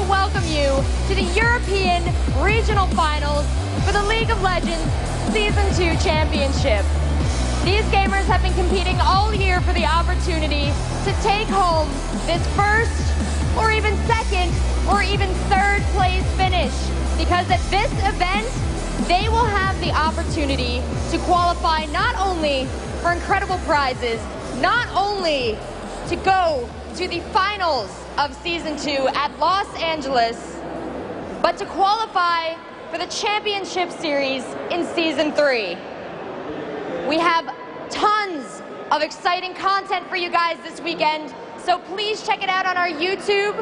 welcome you to the European Regional Finals for the League of Legends Season 2 Championship. These gamers have been competing all year for the opportunity to take home this first, or even second, or even third place finish. Because at this event, they will have the opportunity to qualify not only for incredible prizes, not only to go to the finals of Season 2 at Los Angeles, but to qualify for the Championship Series in Season 3. We have tons of exciting content for you guys this weekend, so please check it out on our YouTube,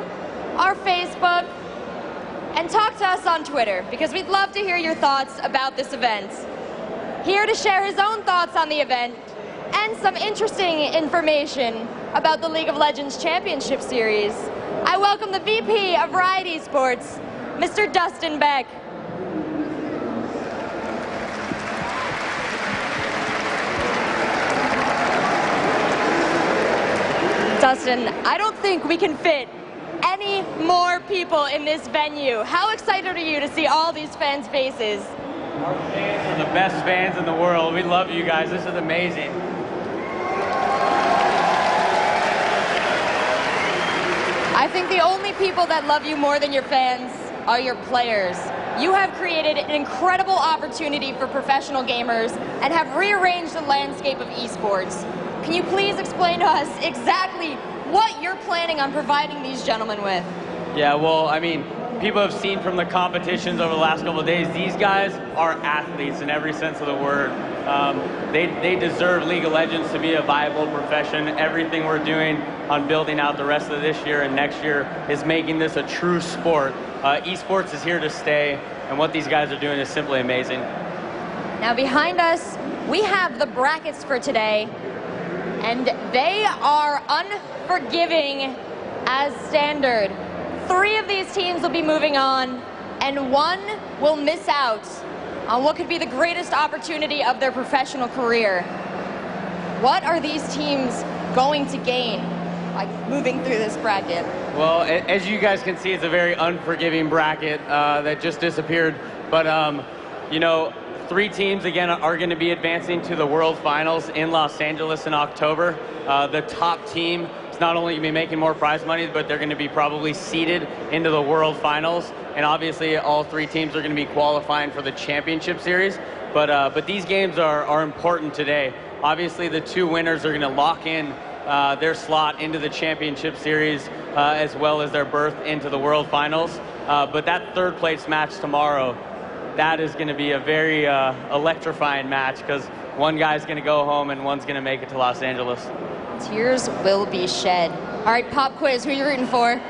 our Facebook, and talk to us on Twitter, because we'd love to hear your thoughts about this event. Here to share his own thoughts on the event and some interesting information about the League of Legends Championship Series, I welcome the VP of Riot Esports, Mr. Dustin Beck. Dustin, I don't think we can fit any more people in this venue. How excited are you to see all these fans' faces? Our fans are the best fans in the world. We love you guys. This is amazing. I think the only people that love you more than your fans are your players. You have created an incredible opportunity for professional gamers and have rearranged the landscape of esports. Can you please explain to us exactly what you're planning on providing these gentlemen with? Yeah, well, I mean, people have seen from the competitions over the last couple of days, these guys are athletes in every sense of the word. They deserve League of Legends to be a viable profession. Everything we're doing on building out the rest of this year and next year is making this a true sport. Esports is here to stay, and what these guys are doing is simply amazing. Now behind us, we have the brackets for today, and they are unforgiving as standard. 3 of these teams will be moving on, and 1 will miss out on what could be the greatest opportunity of their professional career. What are these teams going to gain by moving through this bracket? Well, as you guys can see, it's a very unforgiving bracket that just disappeared. But, you know, 3 teams, again, are going to be advancing to the World Finals in Los Angeles in October. The top team is not only going to be making more prize money, but they're going to be probably seeded into the World Finals. And obviously, all 3 teams are going to be qualifying for the Championship Series. But these games are important today. Obviously, the 2 winners are going to lock in their slot into the Championship Series, as well as their berth into the World Finals. But that 3rd place match tomorrow, that is going to be a very electrifying match, because one guy's going to go home and one's going to make it to Los Angeles. Tears will be shed. All right, pop quiz, who are you rooting for?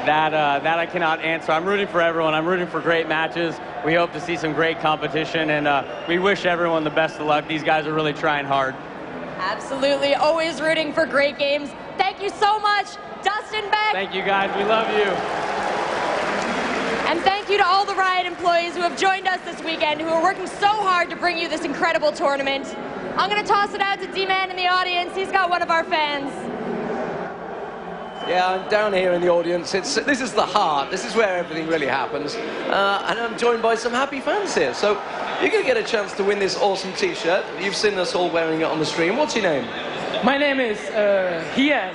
That I cannot answer. I'm rooting for everyone. I'm rooting for great matches. We hope to see some great competition, and we wish everyone the best of luck. These guys are really trying hard. Absolutely, always rooting for great games. Thank you so much, Dustin Beck. Thank you guys, we love you. And thank you to all the Riot employees who have joined us this weekend, who are working so hard to bring you this incredible tournament. I'm going to toss it out to D-Man in the audience. He's got one of our fans. Yeah, I'm down here in the audience. This is the heart. This is where everything really happens. And I'm joined by some happy fans here. So you're going to get a chance to win this awesome T-shirt. You've seen us all wearing it on the stream. What's your name? My name is Hian.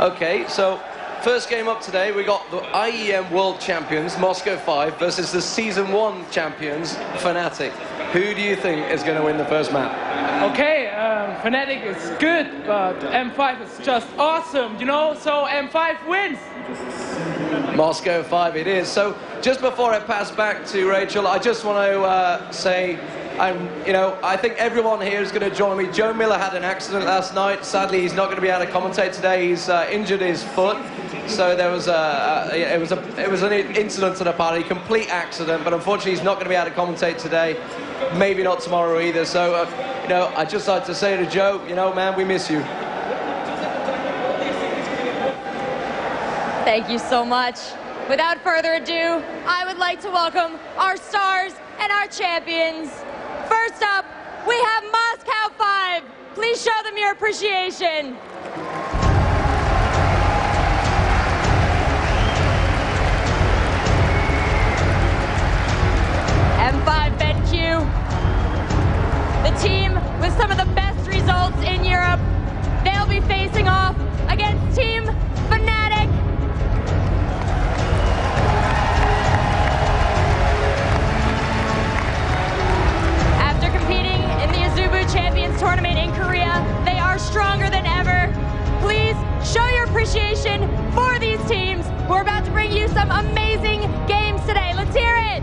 Okay, so first game up today, we got the IEM World Champions, Moscow 5, versus the Season 1 champions, Fnatic. Who do you think is going to win the first map? Okay, Fnatic is good, but M5 is just awesome, you know, so M5 wins. Moscow 5 it is. So just before I pass back to Rachel, I just want to say, I think everyone here is going to join me. Joe Miller had an accident last night. Sadly, he's not going to be able to commentate today. He's injured his foot. So there was it was an incident at a party, complete accident. But unfortunately, he's not going to be able to commentate today. Maybe not tomorrow either. So I'd just like to say to Joe, man, we miss you. Thank you so much. Without further ado, I would like to welcome our stars and our champions. First up, we have Moscow 5. Please show them your appreciation. the team with some of the best results in Europe. They'll be facing off against Team Fnatic. After competing in the Azubu Champions Tournament in Korea, they are stronger than ever. Please show your appreciation for these teams who are about to bring you some amazing games today. Let's hear it.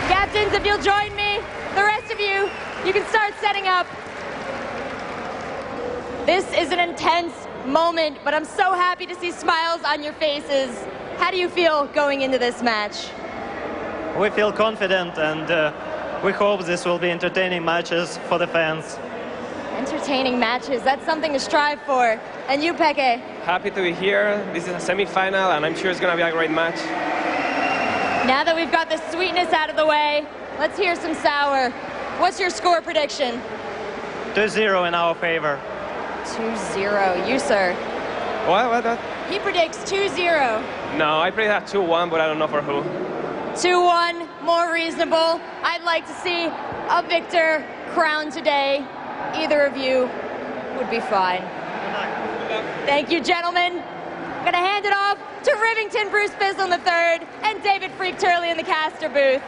Captains, if you'll join me, the rest of you, you can start setting up. This is an intense moment, but I'm so happy to see smiles on your faces. How do you feel going into this match? We feel confident, and we hope this will be entertaining matches for the fans. Entertaining matches, that's something to strive for. And you, Peke? Happy to be here. This is a semi-final, and I'm sure it's going to be a great match. Now that we've got the sweetness out of the way, let's hear some sour. What's your score prediction? 2-0 in our favor. 2-0. You, sir? What? He predicts 2-0. No, I predict 2-1, but I don't know for who. 2-1, more reasonable. I'd like to see a victor crowned today. Either of you would be fine. Thank you, gentlemen. I'm gonna hand it off to Rivington Bruce Bislin III and David Freak Turley in the caster booth.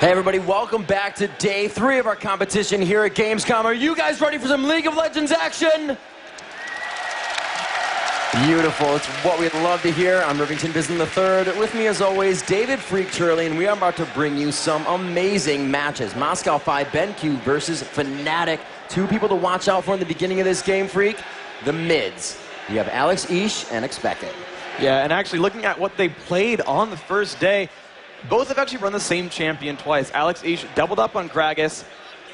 Hey everybody, welcome back to day 3 of our competition here at Gamescom. Are you guys ready for some League of Legends action? Beautiful, it's what we'd love to hear. I'm Rivington Bislin III. With me as always, David Freak Turley, and we are about to bring you some amazing matches. Moscow 5, BenQ versus Fnatic. 2 people to watch out for in the beginning of this game, Freak. The mids. You have Alex Ish and Expected. Yeah, and actually looking at what they played on the first day, both have actually run the same champion twice. Alex Ish doubled up on Gragas,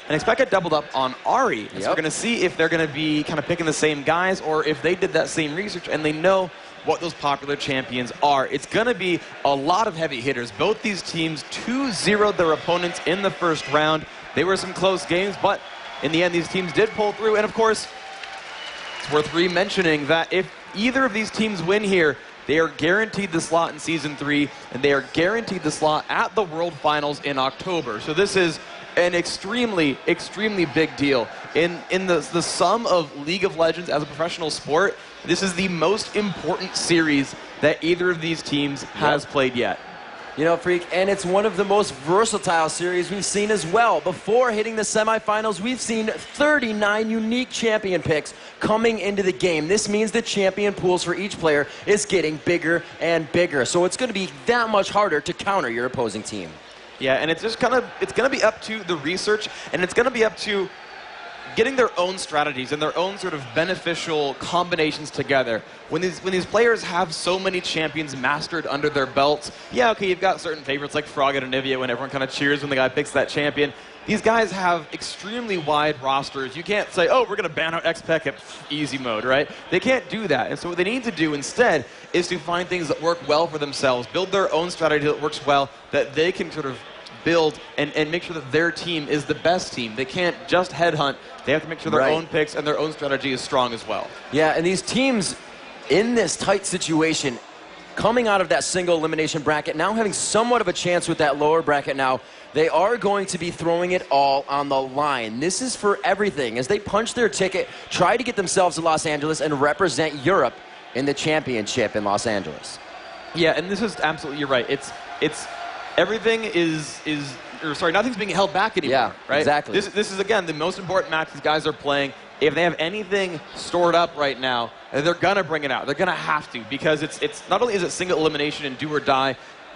and Expected doubled up on Ari. And so we're going to see if they're going to be kind of picking the same guys, or if they did that same research and they know what those popular champions are. It's going to be a lot of heavy hitters. Both these teams 2-0'd their opponents in the first round. They were some close games, but in the end, these teams did pull through. And of course, it's worth re-mentioning that if either of these teams win here, they are guaranteed the slot in Season 3, and they are guaranteed the slot at the World Finals in October. So this is an extremely, extremely big deal. In the sum of League of Legends as a professional sport, this is the most important series that either of these teams has played yet. You know, Freak, and it's one of the most versatile series we've seen as well. Before hitting the semifinals, we've seen 39 unique champion picks coming into the game. This means the champion pools for each player is getting bigger and bigger. So it's going to be that much harder to counter your opposing team. Yeah, and it's just going to be up to the research, and it's going to be up to getting their own strategies and their own sort of beneficial combinations together. When these players have so many champions mastered under their belts, yeah, okay, you've got certain favorites like Frog and Anivia when everyone kind of cheers when the guy picks that champion. These guys have extremely wide rosters. You can't say, oh, we're going to ban out X-Pec at easy mode, right? They can't do that. And so what they need to do instead is to find things that work well for themselves, build their own strategy that works well, that they can sort of build and make sure that their team is the best team. They can't just headhunt. They have to make sure their own picks and their own strategy is strong as well. Yeah, and these teams in this tight situation, coming out of that single elimination bracket, now having somewhat of a chance with that lower bracket now, they are going to be throwing it all on the line. This is for everything. As they punch their ticket, try to get themselves to Los Angeles and represent Europe in the championship in Los Angeles. Yeah, and this is absolutely, you're right. It's everything nothing's being held back anymore. Yeah, right? Exactly. This is, again, the most important match these guys are playing. If they have anything stored up right now, they're going to bring it out. They're going to have to, because it's not only is it single elimination and do or die,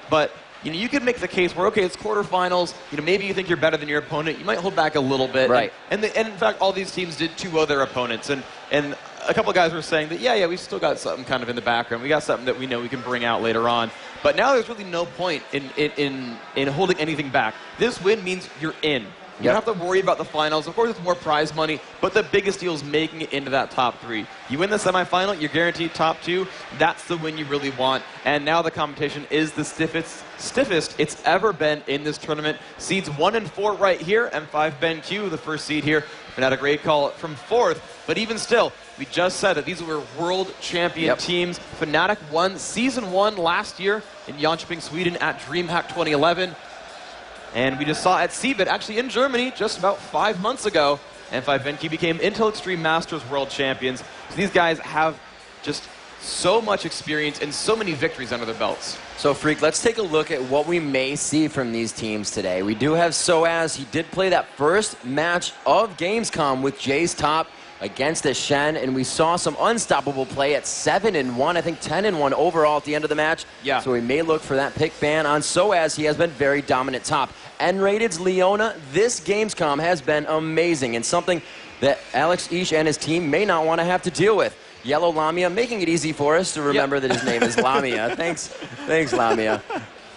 but you could make the case where, okay, it's quarterfinals, maybe you think you're better than your opponent, you might hold back a little bit. Right. And in fact, all these teams did 2-0 their opponents. And a couple of guys were saying that, yeah, we've still got something kind of in the background. We got something that we know we can bring out later on. But now there's really no point in holding anything back. This win means you're in. You don't have to worry about the finals. Of course, it's more prize money, but the biggest deal is making it into that top 3. You win the semifinal, you're guaranteed top 2. That's the win you really want. And now the competition is the stiffest it's ever been in this tournament. Seeds 1 and 4 right here. M5 BenQ, the first seed here. Fnatic great call from 4th. But even still, we just said that these were world champion teams. Fnatic won Season 1 last year in Jönköping, Sweden at DreamHack 2011. And we just saw at CeBIT, actually in Germany, just about 5 months ago, M5 BenQ became Intel Extreme Masters World Champions. So these guys have just so much experience and so many victories under their belts. So, Freak, let's take a look at what we may see from these teams today. We do have Soaz. He did play that first match of Gamescom with Jay's top against the Shen, and we saw some unstoppable play at 7-1, I think 10-1 overall at the end of the match. Yeah. So we may look for that pick ban on Soaz. He has been very dominant top. N-Rated's Leona, this Gamescom has been amazing and something that Alex Ish and his team may not want to have to deal with. Yellow Lamia, making it easy for us to remember that his name is Lamia. Thanks, Lamia.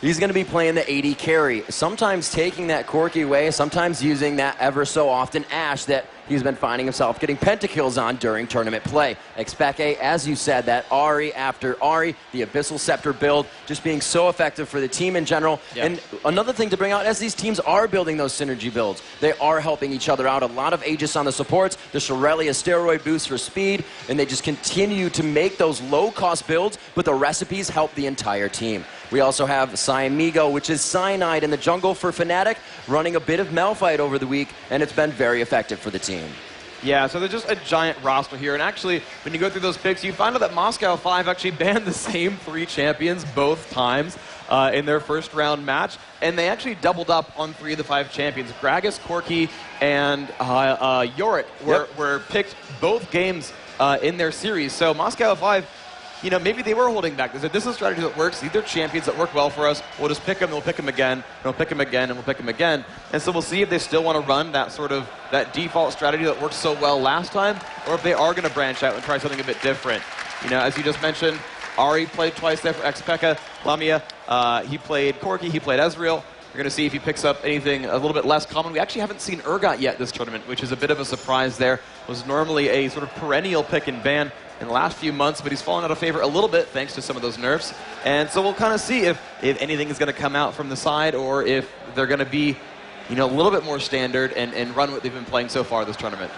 He's going to be playing the AD carry, sometimes taking that Corki away, sometimes using that ever so often Ashe that he's been finding himself getting pentakills on during tournament play. Expeke, as you said, that Ahri after Ahri, the Abyssal Scepter build, just being so effective for the team in general. Yeah. And another thing to bring out, as these teams are building those synergy builds, they are helping each other out. A lot of Aegis on the supports, the Shirelli, a steroid boost for speed, and they just continue to make those low-cost builds, but the recipes help the entire team. We also have Cyamigo, which is Cyanide in the jungle for Fnatic, running a bit of Malphite over the week, and it's been very effective for the team. Yeah, so there's just a giant roster here. And actually, when you go through those picks, you find out that Moscow 5 actually banned the same 3 champions both times in their first round match. And they actually doubled up on 3 of the 5 champions. Gragas, Corki, and Yorick were picked both games in their series. So Moscow 5, you know, maybe they were holding back. They said, this is a strategy that works. These are champions that work well for us. We'll just pick them, and we'll pick them again, and we'll pick them again, and we'll pick them again. And so we'll see if they still want to run that sort of, that default strategy that worked so well last time, or if they are going to branch out and try something a bit different. You know, as you just mentioned, Ahri played twice there for Expeka. Lamia, he played Corki, he played Ezreal. We're going to see if he picks up anything a little bit less common. We actually haven't seen Urgot yet this tournament, which is a bit of a surprise there. Was normally a sort of perennial pick and ban in the last few months, but he's fallen out of favor a little bit thanks to some of those nerfs. And so we'll kind of see if anything is going to come out from the side, or if they're going to be, you know, a little bit more standard and run what they've been playing so far this tournament.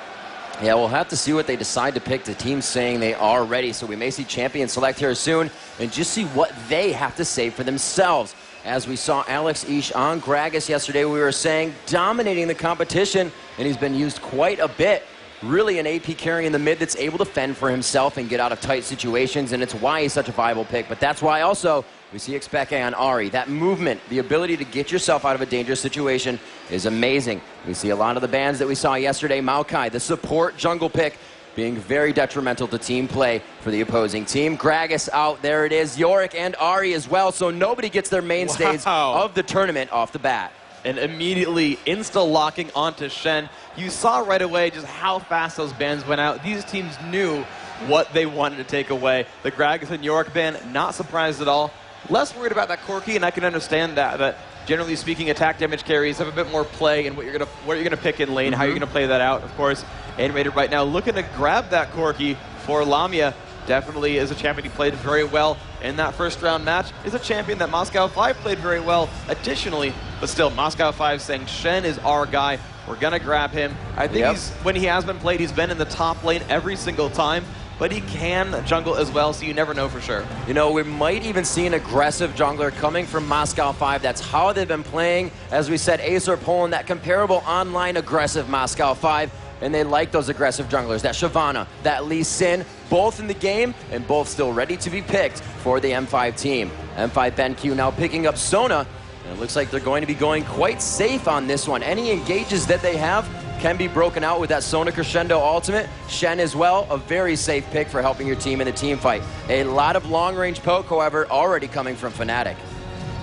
Yeah, we'll have to see what they decide to pick. The team's saying they are ready, so we may see champion select here soon and just see what they have to say for themselves. As we saw Alex Ish on Gragas yesterday, we were saying dominating the competition, and he's been used quite a bit. Really an AP carry in the mid that's able to fend for himself and get out of tight situations, and it's why he's such a viable pick. But that's why also we see Expeke on Ahri. That movement, the ability to get yourself out of a dangerous situation is amazing. We see a lot of the bans that we saw yesterday. Maokai, the support jungle pick, being very detrimental to team play for the opposing team. Gragas out, there it is. Yorick and Ahri as well, so nobody gets their mainstays of the tournament off the bat. And immediately insta-locking onto Shen. You saw right away just how fast those bans went out. These teams knew what they wanted to take away. The Gragas and Yorick ban, not surprised at all. Less worried about that Corki, and I can understand that generally speaking, attack damage carries have a bit more play in what you're gonna pick in lane, how you're gonna play that out, of course. Animated right now looking to grab that Corki for Lamia. Definitely is a champion he played very well in that first round match. Is a champion that Moscow 5 played very well additionally, but still Moscow 5 saying Shen is our guy. We're gonna grab him. I think when he has been played, he's been in the top lane every single time, but he can jungle as well, so you never know for sure. You know, we might even see an aggressive jungler coming from Moscow 5. That's how they've been playing. As we said, Acer pulling that comparable online aggressive Moscow 5. And they like those aggressive junglers, that Shyvana, that Lee Sin, both in the game and both still ready to be picked for the M5 team. M5 BenQ now picking up Sona, and it looks like they're going to be going quite safe on this one. Any engages that they have can be broken out with that Sona Crescendo ultimate. Shen as well, a very safe pick for helping your team in the team fight. A lot of long-range poke, however, already coming from Fnatic.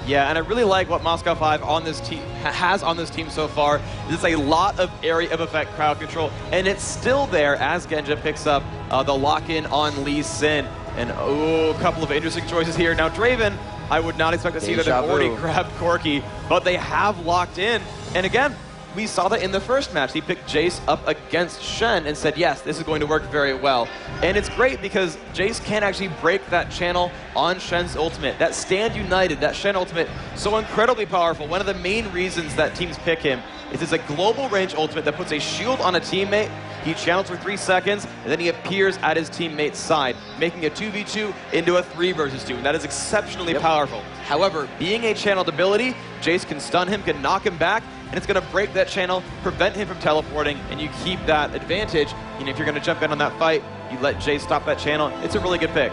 Yeah, and I really like what Moscow 5 on this team has on this team so far. It's a lot of area of effect crowd control, and it's still there as Genja picks up the lock-in on Lee Sin. And a couple of interesting choices here. Now Draven, I would not expect to see that they've already grabbed Corki, but they have locked in. And again, we saw that in the first match. He picked Jace up against Shen and said, yes, this is going to work very well. And it's great because Jace can actually break that channel on Shen's ultimate. That Stand United, that Shen ultimate, so incredibly powerful. One of the main reasons that teams pick him is it's a global range ultimate that puts a shield on a teammate. He channels for 3 seconds, and then he appears at his teammate's side, making a 2v2 into a 3 versus 2, and that is exceptionally powerful. However, being a channeled ability, Jace can stun him, can knock him back, and it's going to break that channel, prevent him from teleporting, and you keep that advantage. And if you're going to jump in on that fight, you let Jace stop that channel. It's a really good pick.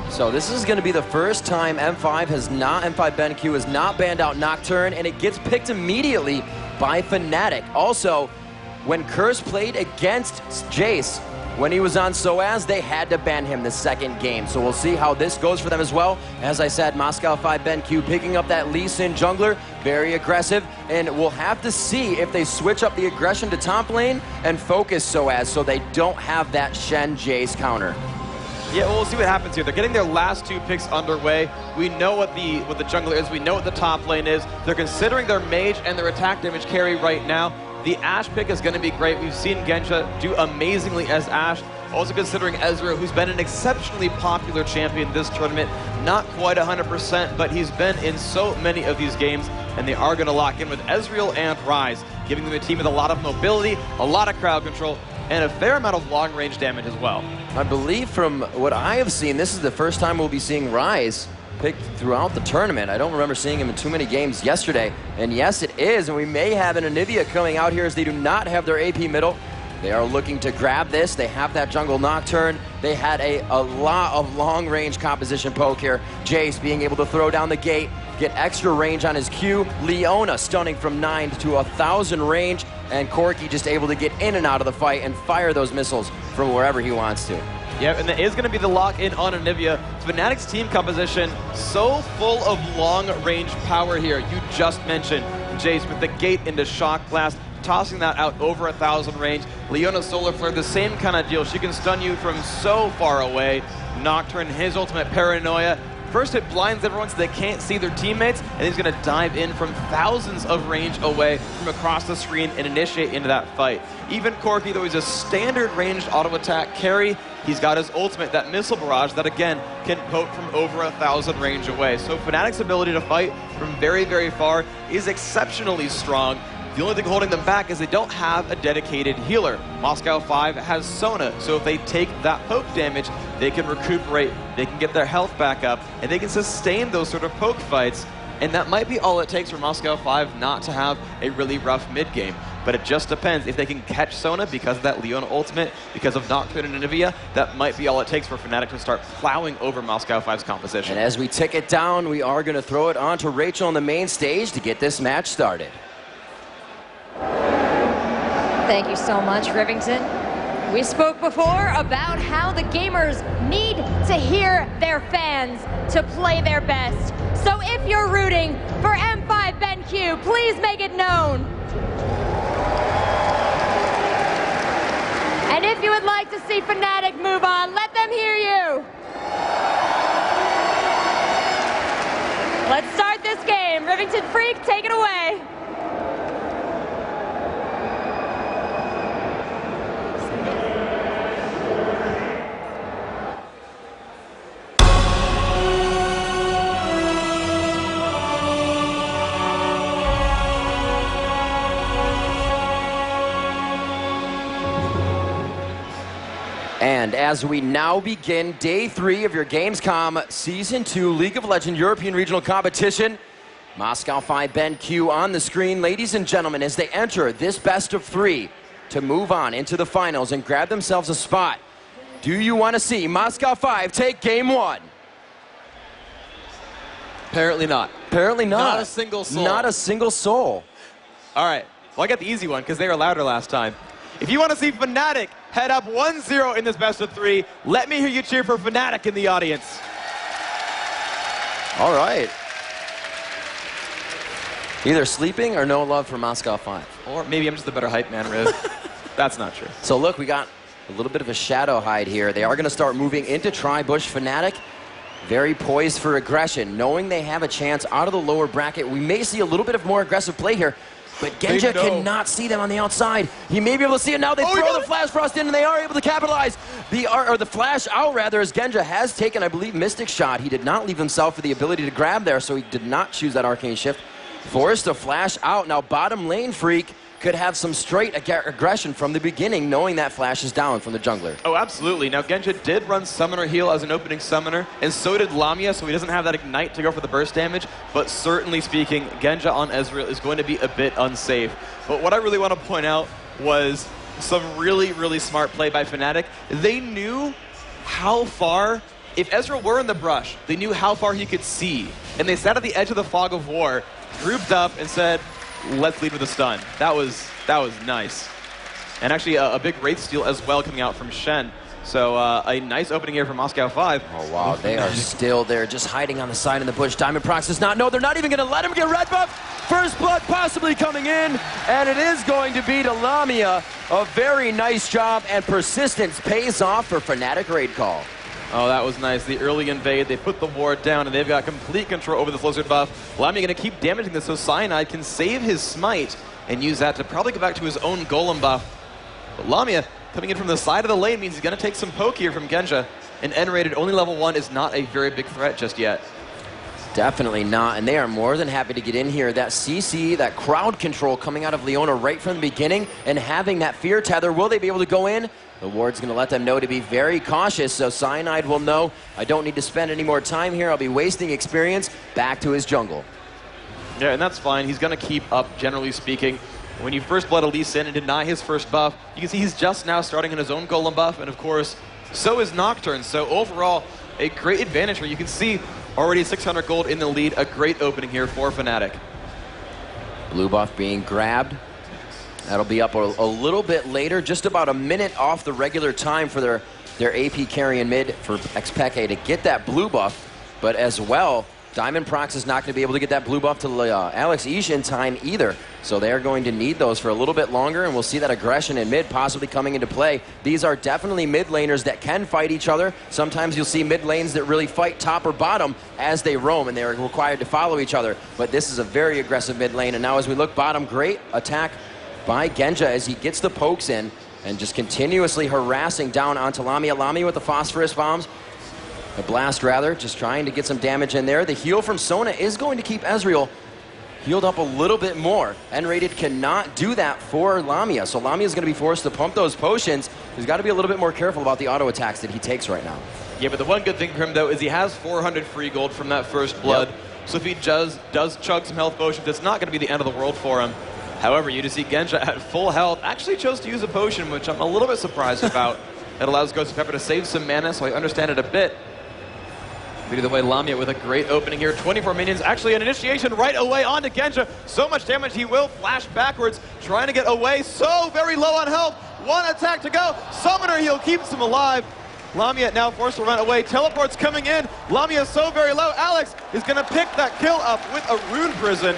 So this is going to be the first time M5 BenQ has not banned out Nocturne, and it gets picked immediately by Fnatic. Also, when Curse played against Jace, when he was on SOAS, they had to ban him the second game. So we'll see how this goes for them as well. As I said, Moscow 5 BenQ picking up that Lee Sin jungler, very aggressive, and we'll have to see if they switch up the aggression to top lane and focus SOAS so they don't have that Shen Jace counter. Yeah, well, we'll see what happens here. They're getting their last 2 picks underway. We know what the jungler is. We know what the top lane is. They're considering their mage and their attack damage carry right now. The Ashe pick is going to be great. We've seen Gensha do amazingly as Ashe. Also considering Ezreal, who's been an exceptionally popular champion this tournament. Not quite 100%, but he's been in so many of these games, and they are going to lock in with Ezreal and Ryze, giving them a team with a lot of mobility, a lot of crowd control, and a fair amount of long-range damage as well. I believe from what I have seen, this is the first time we'll be seeing Ryze picked throughout the tournament. I don't remember seeing him in too many games yesterday. And yes, it is. And we may have an Anivia coming out here as they do not have their AP middle. They are looking to grab this. They have that jungle Nocturne. They had a lot of long-range composition poke here. Jace being able to throw down the gate, get extra range on his Q. Leona stunning from 9 to 1,000 range. And Corki just able to get in and out of the fight and fire those missiles from wherever he wants to. Yep, and that is going to be the lock-in on Anivia. Fnatic's team composition so full of long-range power here. You just mentioned Jace with the gate into Shock Blast, tossing that out over 1,000 range. Leona Solar Flare, the same kind of deal. She can stun you from so far away. Nocturne, his ultimate Paranoia. First it blinds everyone so they can't see their teammates, and he's going to dive in from thousands of range away from across the screen and initiate into that fight. Even Corki, though he's a standard ranged auto attack carry, he's got his ultimate, that missile barrage that again can poke from over 1,000 range away. So Fnatic's ability to fight from very, very far is exceptionally strong. The only thing holding them back is they don't have a dedicated healer. Moscow 5 has Sona, so if they take that poke damage, they can recuperate, they can get their health back up, and they can sustain those sort of poke fights. And that might be all it takes for Moscow 5 not to have a really rough mid-game. But it just depends. If they can catch Sona because of that Leona ultimate, because of Nocturne and Anivia, that might be all it takes for Fnatic to start plowing over Moscow 5's composition. And as we tick it down, we are going to throw it on to Rachel on the main stage to get this match started. Thank you so much, Rivington. We spoke before about how the gamers need to hear their fans to play their best. So if you're rooting for M5 BenQ, please make it known. And if you would like to see Fnatic move on, let them hear you. Let's start this game. Rivington Freak, take it away. And as we now begin day 3 of your Gamescom Season 2 League of Legends European Regional Competition, Moscow 5 BenQ on the screen. Ladies and gentlemen, as they enter this best of 3 to move on into the finals and grab themselves a spot, do you want to see Moscow 5 take game 1? Apparently not. Apparently not. Not a single soul. Not a single soul. All right. Well, I got the easy one because they were louder last time. If you want to see Fnatic head up 1-0 in this best of 3, let me hear you cheer for Fnatic in the audience. All right. Either sleeping or no love for Moscow 5. Or maybe I'm just a better hype man, Riz. That's not true. So look, we got a little bit of a shadow hide here. They are going to start moving into Tri-Bush. Fnatic, very poised for aggression, knowing they have a chance out of the lower bracket. We may see a little bit of more aggressive play here. But Genja cannot see them on the outside. He may be able to see it now. They throw the Flash Frost in, and they are able to capitalize. The Flash out, rather, as Genja has taken, I believe, Mystic Shot. He did not leave himself with the ability to grab there, so he did not choose that Arcane Shift. Forced to flash out. Now, bottom lane Freak could have some straight aggression from the beginning, knowing that Flash is down from the jungler. Oh, absolutely. Now, Genja did run Summoner Heal as an opening summoner, and so did Lamia, so he doesn't have that Ignite to go for the burst damage, but certainly speaking, Genja on Ezreal is going to be a bit unsafe. But what I really want to point out was some really, really smart play by Fnatic. They knew how far, if Ezreal were in the brush, they knew how far he could see, and they sat at the edge of the fog of war, grouped up, and said, let's lead with a stun. That was nice. And actually a big Wraith steal as well coming out from Shen. So a nice opening here from Moscow 5. Oh, wow. They are still there, just hiding on the side in the bush. Diamond Prox does not know. They're not even going to let him get red buff. First blood possibly coming in. And it is going to be to Lamia. A very nice job, and persistence pays off for Fnatic raid call. Oh, that was nice. The early invade, they put the ward down, and they've got complete control over this Lizard buff. Lamia going to keep damaging this, so Cyanide can save his smite and use that to probably go back to his own Golem buff. But Lamia coming in from the side of the lane means he's going to take some poke here from Genja. And N-rated, only level 1, is not a very big threat just yet. Definitely not, and they are more than happy to get in here. That CC, that crowd control coming out of Leona right from the beginning, and having that fear tether, will they be able to go in? The ward's going to let them know to be very cautious, so Cyanide will know, I don't need to spend any more time here, I'll be wasting experience, back to his jungle. Yeah, and that's fine. He's going to keep up, generally speaking. When you first blood a Lee Sin and deny his first buff, you can see he's just now starting on his own Golem buff, and of course, so is Nocturne. So overall, a great advantage where you can see already 600 gold in the lead, a great opening here for Fnatic. Blue buff being grabbed. That'll be up a little bit later, just about a minute off the regular time for their AP carry in mid for Xpeke to get that blue buff. But as well, Diamond Prox is not going to be able to get that blue buff to Alex Ish in time either. So they're going to need those for a little bit longer, and we'll see that aggression in mid possibly coming into play. These are definitely mid laners that can fight each other. Sometimes you'll see mid lanes that really fight top or bottom as they roam, and they're required to follow each other. But this is a very aggressive mid lane, and now as we look bottom, great attack by Genja as he gets the pokes in and just continuously harassing down onto Lamia. Lamia with the phosphorus bombs. The blast, rather, just trying to get some damage in there. The heal from Sona is going to keep Ezreal healed up a little bit more. N-rated cannot do that for Lamia, so Lamia is going to be forced to pump those potions. He's got to be a little bit more careful about the auto attacks that he takes right now. Yeah, but the one good thing for him, though, is he has 400 free gold from that first blood. Yep. So if he does chug some health potions, it's not going to be the end of the world for him. However, you just see Genja at full health actually chose to use a potion, which I'm a little bit surprised about. It allows Ghost of Pepper to save some mana, so I understand it a bit. But either way, Lamia with a great opening here. 24 minions, actually an initiation right away onto Genja. So much damage, he will flash backwards, trying to get away. So very low on health. One attack to go. Summoner heal keeps him alive. Lamia now forced to run away. Teleport's coming in. Lamia so very low. Alex is going to pick that kill up with a Rune Prison.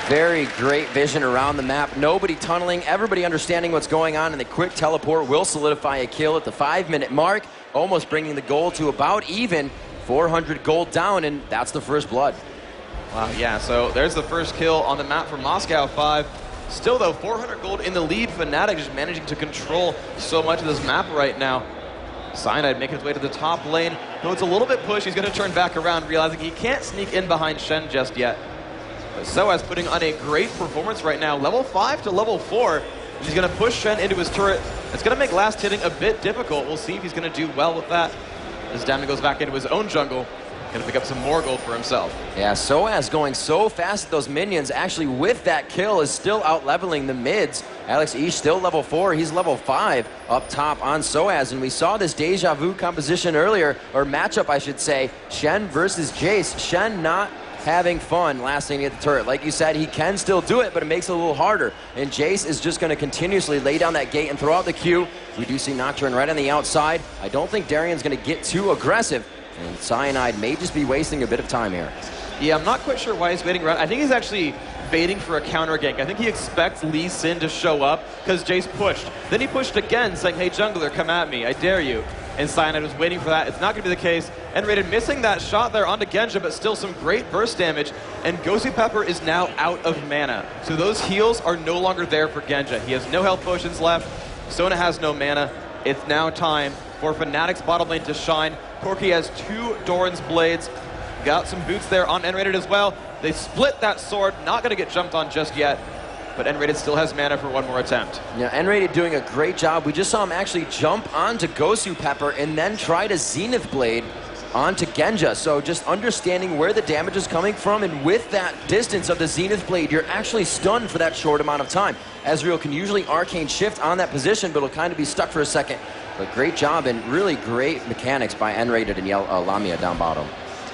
Very great vision around the map. Nobody tunneling, everybody understanding what's going on, and the quick teleport will solidify a kill at the 5-minute mark, almost bringing the goal to about even. 400 gold down, and that's the first blood. Wow, yeah, so there's the first kill on the map for Moscow 5. Still, though, 400 gold in the lead. Fnatic just managing to control so much of this map right now. Cyanide making his way to the top lane. Though it's a little bit pushed, he's going to turn back around, realizing he can't sneak in behind Shen just yet. Soaz putting on a great performance right now, level 5 to level 4. He's going to push Shen into his turret. It's going to make last hitting a bit difficult. We'll see if he's going to do well with that. As Damon goes back into his own jungle, going to pick up some more gold for himself. Yeah, Soaz going so fast at those minions, actually with that kill is still out-leveling the mids. Alex Ish still level 4, he's level 5 up top on Soaz, and we saw this deja vu composition earlier, or matchup I should say, Shen versus Jace. Shen not having fun last thing at the turret. Like you said, he can still do it, but it makes it a little harder. And Jace is just going to continuously lay down that gate and throw out the Q. We do see Nocturne right on the outside. I don't think Darian's going to get too aggressive, and Cyanide may just be wasting a bit of time here. Yeah, I'm not quite sure why he's waiting around. I think he's actually baiting for a counter gank. I think he expects Lee Sin to show up because Jace pushed. Then he pushed again, saying, hey, jungler, come at me. I dare you. and Cyanide was waiting for that. It's not going to be the case. N-Rated missing that shot there onto Genja, but still some great burst damage. And Ghosty Pepper is now out of mana. So those heals are no longer there for Genja. He has no health potions left. Sona has no mana. It's now time for Fnatic's bottom lane to shine. Corki has 2 Doran's Blades. Got some boots there on N-Rated as well. They split that sword. Not going to get jumped on just yet. But N-Rated still has mana for one more attempt. Yeah, N-Rated doing a great job. We just saw him actually jump onto Gosu Pepper and then try to Zenith Blade onto Genja. So just understanding where the damage is coming from, and with that distance of the Zenith Blade, you're actually stunned for that short amount of time. Ezreal can usually Arcane Shift on that position, but it'll kind of be stuck for a second. But great job and really great mechanics by N-Rated and Lamia down bottom.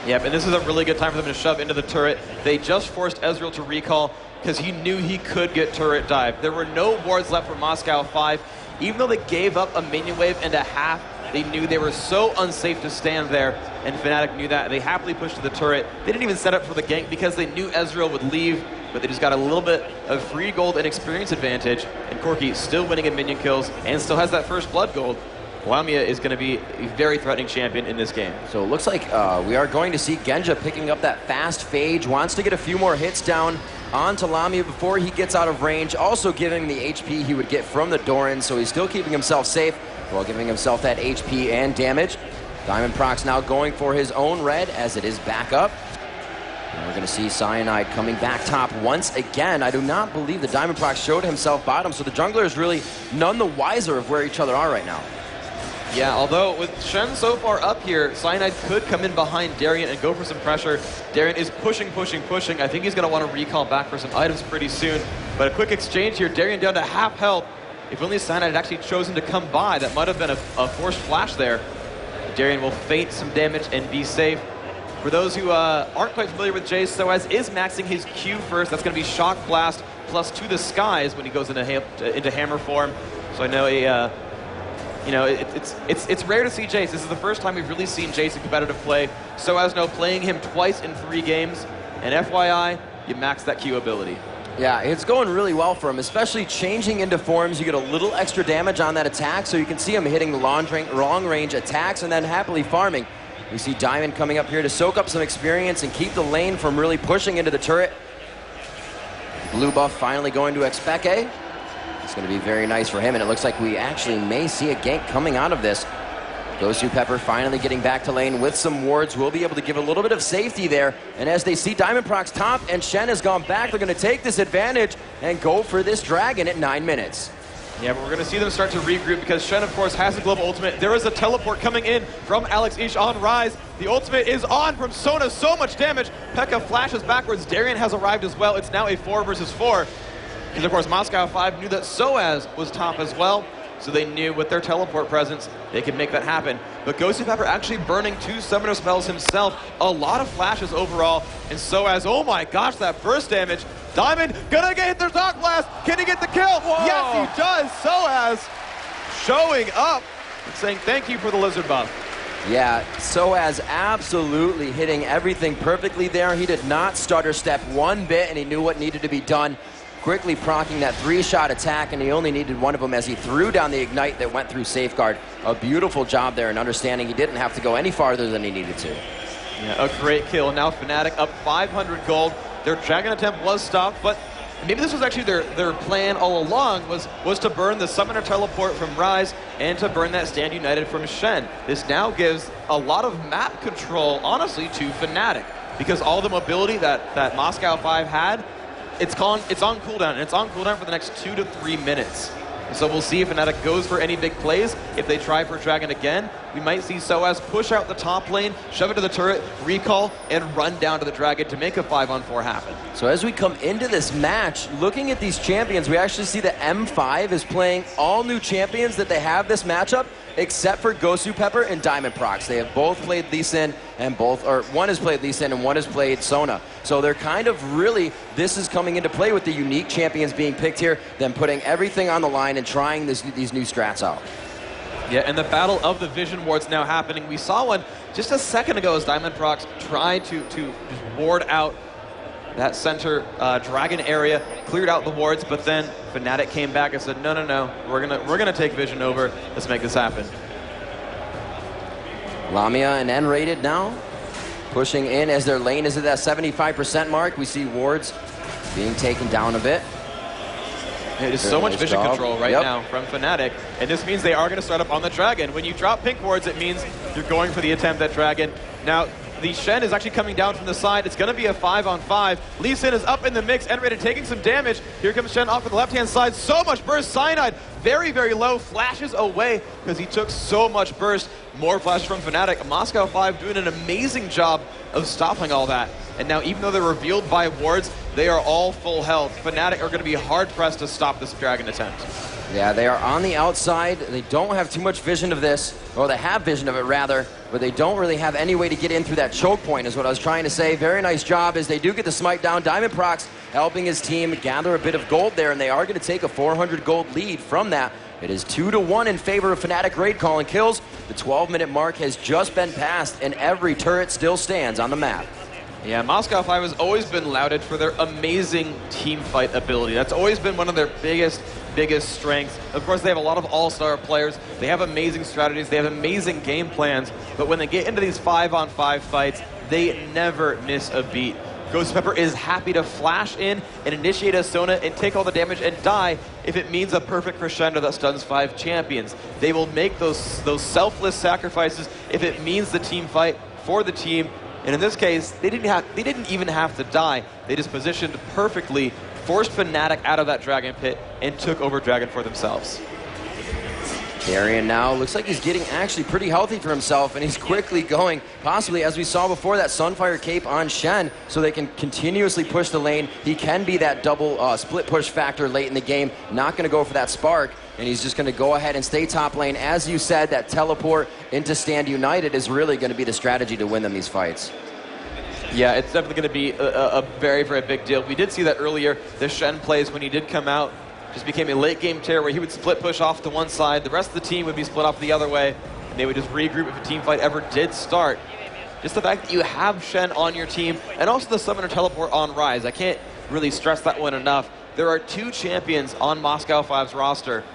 Yep, and this is a really good time for them to shove into the turret. They just forced Ezreal to recall because he knew he could get turret dive. There were no wards left for Moscow 5. Even though they gave up a minion wave and a half, they knew they were so unsafe to stand there, and Fnatic knew that. They happily pushed to the turret. They didn't even set up for the gank because they knew Ezreal would leave, but they just got a little bit of free gold and experience advantage, and Corki still winning in minion kills and still has that first blood gold. Lamia is going to be a very threatening champion in this game. So it looks like we are going to see Genja picking up that fast phage, wants to get a few more hits down onto Lamia before he gets out of range, also giving the HP he would get from the Doran, so he's still keeping himself safe while giving himself that HP and damage. Diamond Prox now going for his own red as it is back up. And we're going to see Cyanide coming back top once again. I do not believe the Diamond Prox showed himself bottom, so the jungler is really none the wiser of where each other are right now. Yeah, although with Shen so far up here, Cyanide could come in behind Darien and go for some pressure. Darien is pushing. I think he's going to want to recall back for some items pretty soon. But a quick exchange here, Darien down to half health. If only Cyanide had actually chosen to come by, that might have been a forced flash there. Darien will feint some damage and be safe. For those who aren't quite familiar with Jace, Soaz is maxing his Q first. That's going to be Shock Blast plus to the skies when he goes into hammer form. So I know it's rare to see Jace. This is the first time we've really seen Jace in competitive play. Soaz now playing him twice in 3 games. And FYI, you max that Q ability. Yeah, it's going really well for him, especially changing into forms. You get a little extra damage on that attack, so you can see him hitting the long range attacks and then happily farming. We see Diamond coming up here to soak up some experience and keep the lane from really pushing into the turret. Blue buff finally going to Expeke. It's going to be very nice for him, and it looks like we actually may see a gank coming out of this. Gosu Pepper finally getting back to lane with some wards. Will be able to give a little bit of safety there. And as they see Diamond Prox top and Shen has gone back, they're going to take this advantage and go for this dragon at 9 minutes. Yeah, but we're going to see them start to regroup because Shen, of course, has a global ultimate. There is a teleport coming in from Alex Ish on Rise. The ultimate is on from Sona. So much damage. P.E.K.K.A flashes backwards. Darien has arrived as well. It's now a 4 versus 4. Because, of course, Moscow 5 knew that Soaz was top as well. So they knew with their teleport presence, they could make that happen. But Ghosty Pepper actually burning 2 summoner spells himself. A lot of flashes overall. And Soaz, oh my gosh, that burst damage. Diamond gonna get their Shock Blast. Can he get the kill? Whoa. Yes, he does. Soaz showing up and saying thank you for the lizard buff. Yeah, Soaz absolutely hitting everything perfectly there. He did not stutter step one bit, and he knew what needed to be done. Quickly proccing that 3-shot attack, and he only needed one of them as he threw down the Ignite that went through Safeguard. A beautiful job there in understanding he didn't have to go any farther than he needed to. Yeah, a great kill. Now Fnatic up 500 gold. Their dragon attempt was stopped, but maybe this was actually their plan all along, was to burn the Summoner Teleport from Rise and to burn that Stand United from Shen. This now gives a lot of map control, honestly, to Fnatic, because all the mobility that Moscow 5 had, it's on cooldown, and it's on cooldown for the next 2 to 3 minutes. And so we'll see if Fnatic goes for any big plays. If they try for Dragon again, we might see Soaz push out the top lane, shove it to the turret, recall, and run down to the Dragon to make a 5-on-4 happen. So as we come into this match, looking at these champions, we actually see that M5 is playing all new champions that they have this matchup, except for Gosu Pepper and Diamond Prox. They have both played Lee Sin, and one has played Lee Sin and one has played Sona. So they're kind of really, this is coming into play with the unique champions being picked here, them putting everything on the line and trying these new strats out. Yeah, and the battle of the vision wards now happening. We saw one just a second ago as Diamond Prox tried to just ward out that center dragon area, cleared out the wards, but then Fnatic came back and said, no, we're gonna take vision over. Let's make this happen. Lamia and N-rated now, pushing in as their lane is at that 75% mark. We see wards being taken down a bit. Yeah, there's so much vision control right now from Fnatic, and this means they are going to start up on the Dragon. When you drop pink wards, it means you're going for the attempt at Dragon. Now, the Shen is actually coming down from the side. It's going to be a 5-on-5. Lee Sin is up in the mix. N-rated taking some damage. Here comes Shen off on the left-hand side. So much burst. Cyanide very, very low. Flashes away because he took so much burst. More flashes from Fnatic. Moscow 5 doing an amazing job of stopping all that. And now, even though they're revealed by wards, they are all full health. Fnatic are going to be hard-pressed to stop this Dragon attempt. Yeah, they are on the outside. They don't have too much vision of this, or they have vision of it rather, but they don't really have any way to get in through that choke point is what I was trying to say. Very nice job as they do get the smite down. Diamond Prox helping his team gather a bit of gold there, and they are going to take a 400 gold lead from that. It is 2-1 in favor of Fnatic raid calling kills. The 12-minute mark has just been passed, and every turret still stands on the map. Yeah, Moscow 5 has always been lauded for their amazing team fight ability. That's always been one of their biggest strengths. Of course, they have a lot of all-star players. They have amazing strategies. They have amazing game plans. But when they get into these 5-on-5 fights, they never miss a beat. Ghost Pepper is happy to flash in and initiate a Sona and take all the damage and die if it means a perfect crescendo that stuns 5 champions. They will make those selfless sacrifices if it means the team fight for the team. And in this case, they didn't even have to die. They just positioned perfectly, forced Fnatic out of that Dragon pit, and took over Dragon for themselves. Darian now looks like he's getting actually pretty healthy for himself, and he's quickly going, possibly, as we saw before, that Sunfire Cape on Shen, so they can continuously push the lane. He can be that double split push factor late in the game, not going to go for that spark, and he's just going to go ahead and stay top lane. As you said, that teleport into Stand United is really going to be the strategy to win them these fights. Yeah, it's definitely going to be a very, very big deal. We did see that earlier. The Shen plays, when he did come out, just became a late game terror where he would split push off to one side, the rest of the team would be split off the other way, and they would just regroup if a team fight ever did start. Just the fact that you have Shen on your team, and also the Summoner Teleport on Rise. I can't really stress that one enough. There are 2 champions on Moscow 5's roster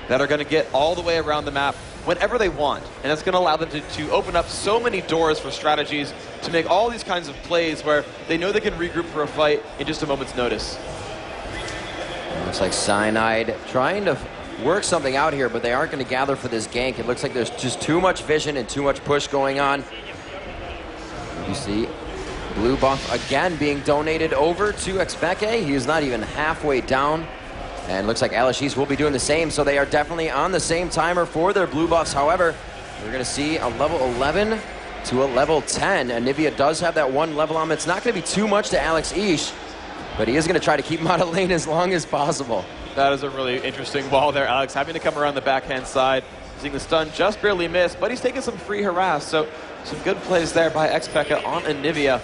that are going to get all the way around the map whenever they want, and that's going to allow them to open up so many doors for strategies to make all these kinds of plays where they know they can regroup for a fight in just a moment's notice. Looks like Cyanide trying to work something out here, but they aren't going to gather for this gank. It looks like there's just too much vision and too much push going on. You see blue buff again being donated over to Xpeke. He is not even halfway down. And looks like Alashis will be doing the same, so they are definitely on the same timer for their blue buffs. However, we're going to see a level 11 to a level 10. Anivia does have that 1 level on him. It's not going to be too much to Alex Ish, but he is going to try to keep him out of lane as long as possible. That is a really interesting wall there, Alex. Having to come around the backhand side, seeing the stun just barely miss, but he's taking some free harass, so some good plays there by Xpeke on Anivia.